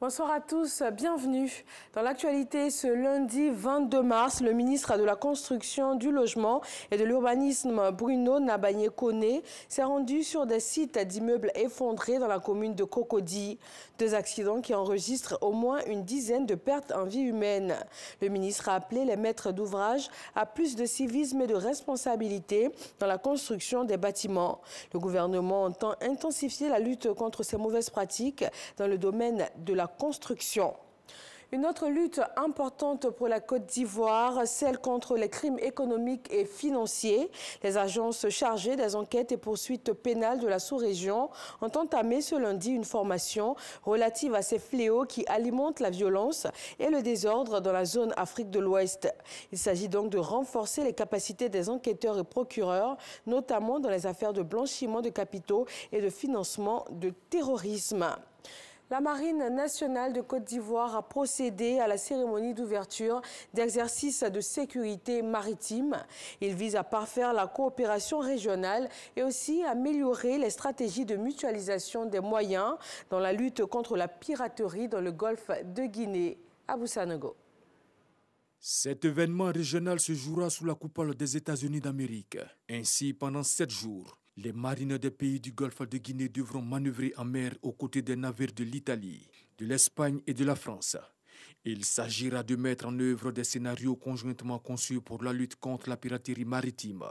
Bonsoir à tous, bienvenue. Dans l'actualité, ce lundi 22 mars, le ministre de la Construction, du Logement et de l'Urbanisme, Bruno Nabagné-Koné, s'est rendu sur des sites d'immeubles effondrés dans la commune de Cocody. Deux accidents qui enregistrent au moins une dizaine de pertes en vie humaine. Le ministre a appelé les maîtres d'ouvrage à plus de civisme et de responsabilité dans la construction des bâtiments. Le gouvernement entend intensifier la lutte contre ces mauvaises pratiques dans le domaine de la construction. Une autre lutte importante pour la Côte d'Ivoire, celle contre les crimes économiques et financiers. Les agences chargées des enquêtes et poursuites pénales de la sous-région ont entamé ce lundi une formation relative à ces fléaux qui alimentent la violence et le désordre dans la zone Afrique de l'Ouest. Il s'agit donc de renforcer les capacités des enquêteurs et procureurs, notamment dans les affaires de blanchiment de capitaux et de financement de terrorisme. La Marine nationale de Côte d'Ivoire a procédé à la cérémonie d'ouverture d'exercices de sécurité maritime. Il vise à parfaire la coopération régionale et aussi à améliorer les stratégies de mutualisation des moyens dans la lutte contre la piraterie dans le golfe de Guinée. Abou Sanogo. Cet événement régional se jouera sous la coupole des États-Unis d'Amérique. Ainsi, pendant 7 jours, les marines des pays du golfe de Guinée devront manœuvrer en mer aux côtés des navires de l'Italie, de l'Espagne et de la France. Il s'agira de mettre en œuvre des scénarios conjointement conçus pour la lutte contre la piraterie maritime,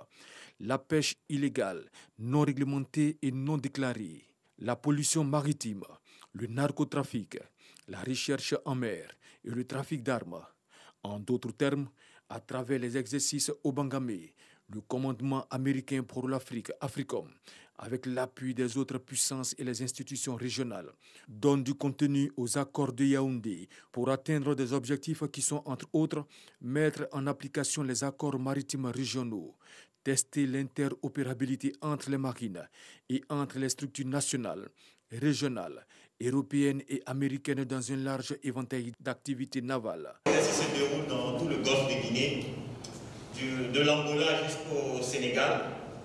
la pêche illégale, non réglementée et non déclarée, la pollution maritime, le narcotrafic, la recherche en mer et le trafic d'armes. En d'autres termes, à travers les exercices au Bangamé, le commandement américain pour l'Afrique, AFRICOM, avec l'appui des autres puissances et les institutions régionales, donne du contenu aux accords de Yaoundé pour atteindre des objectifs qui sont, entre autres, mettre en application les accords maritimes régionaux, tester l'interopérabilité entre les marines et entre les structures nationales, régionales, européennes et américaines dans un large éventail d'activités navales. L'exercice se déroule dans tout le golfe de Guinée, de l'Angola jusqu'au Sénégal.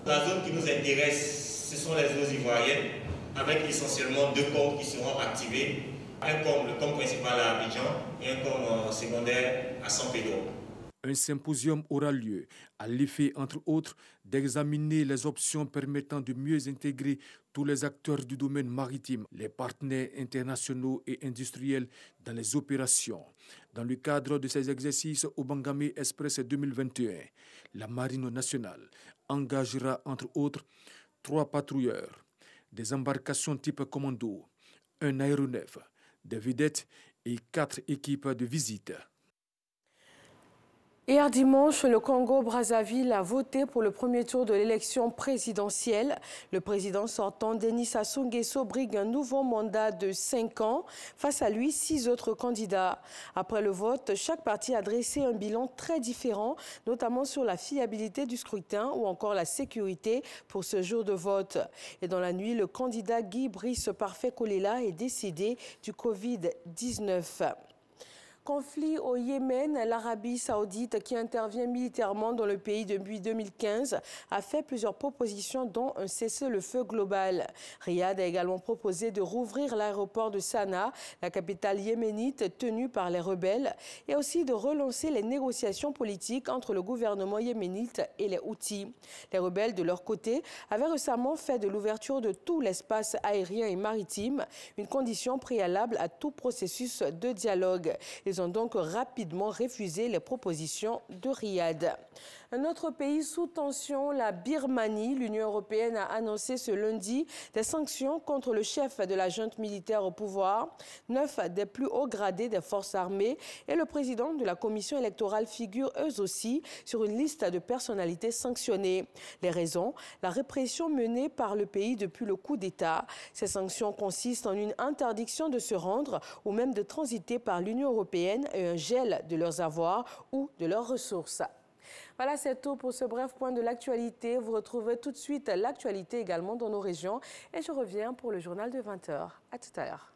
La zone qui nous intéresse, ce sont les eaux ivoiriennes, avec essentiellement 2 cônes qui seront activés. Un cône, le cône principal à Abidjan, et un cône secondaire à San Pedro. Un symposium aura lieu à l'effet, entre autres, d'examiner les options permettant de mieux intégrer tous les acteurs du domaine maritime, les partenaires internationaux et industriels dans les opérations. Dans le cadre de ces exercices au Bangamé Express 2021, la Marine nationale engagera, entre autres, 3 patrouilleurs, des embarcations type commando, un aéronef, des vedettes et 4 équipes de visite. Hier dimanche, le Congo-Brazzaville a voté pour le premier tour de l'élection présidentielle. Le président sortant, Denis Sassou Nguesso, brigue un nouveau mandat de 5 ans. Face à lui, 6 autres candidats. Après le vote, chaque parti a dressé un bilan très différent, notamment sur la fiabilité du scrutin ou encore la sécurité pour ce jour de vote. Et dans la nuit, le candidat Guy Brice Parfait Kolela est décédé du Covid-19. Conflit au Yémen, l'Arabie saoudite, qui intervient militairement dans le pays depuis 2015, a fait plusieurs propositions, dont un cessez-le-feu global. Riyad a également proposé de rouvrir l'aéroport de Sanaa, la capitale yéménite tenue par les rebelles, et aussi de relancer les négociations politiques entre le gouvernement yéménite et les Houthis. Les rebelles, de leur côté, avaient récemment fait de l'ouverture de tout l'espace aérien et maritime une condition préalable à tout processus de dialogue. Ils ont donc rapidement refusé les propositions de Riyad. Un autre pays sous tension, la Birmanie. L'Union européenne a annoncé ce lundi des sanctions contre le chef de la junte militaire au pouvoir. 9 des plus hauts gradés des forces armées et le président de la commission électorale figurent eux aussi sur une liste de personnalités sanctionnées. Les raisons, la répression menée par le pays depuis le coup d'État. Ces sanctions consistent en une interdiction de se rendre ou même de transiter par l'Union européenne et un gel de leurs avoirs ou de leurs ressources. Voilà, c'est tout pour ce bref point de l'actualité. Vous retrouvez tout de suite l'actualité également dans nos régions. Et je reviens pour le journal de 20h. À tout à l'heure.